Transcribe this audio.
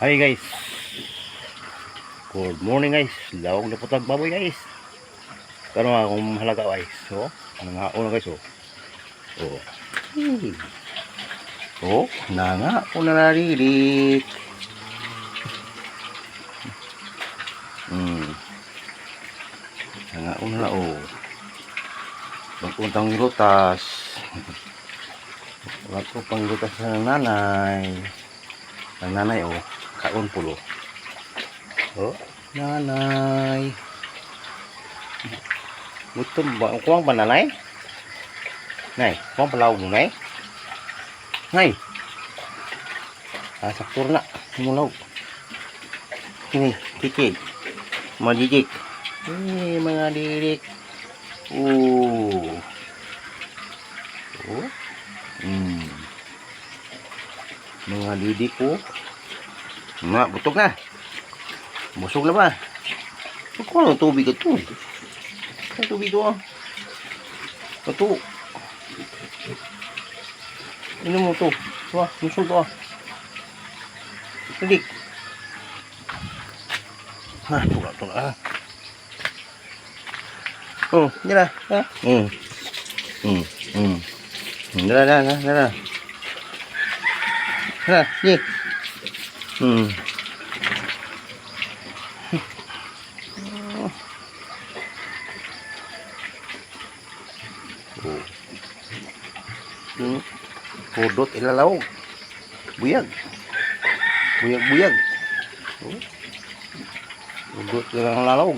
Hi guys. Good morning guys. Lawag na putag baboy guys. Karon akong halaga guys. So, nangaon na guys oh. Oh. Hey. Oh, nanga ko nariririk. Nangaon na oh. Pagpuntang rutas. Wala ko pang rutas ng nanay. Ang nanay oh. Kaon pulo. Oh, nanay. Gutom ba? Kuwang ba nanay? Nay, kuwang palaw mo nay? Nay. Saktur na. Mulaw. Ini, kikig. Madijik. Ini mga dirik. Oh. Mga didik oh. Nga, butog na. Busog na ba? Kung ano tubig ito? Ano tubig ito ah? Ito. Inom mo ito. Wah, busog ito ah. Hindi. Ha, ito na ah. Oh, hindi na. Ha? Dala. Hala, di. Pudot ilalaw. Buyag. Buyag. Pudot ilang lalawg.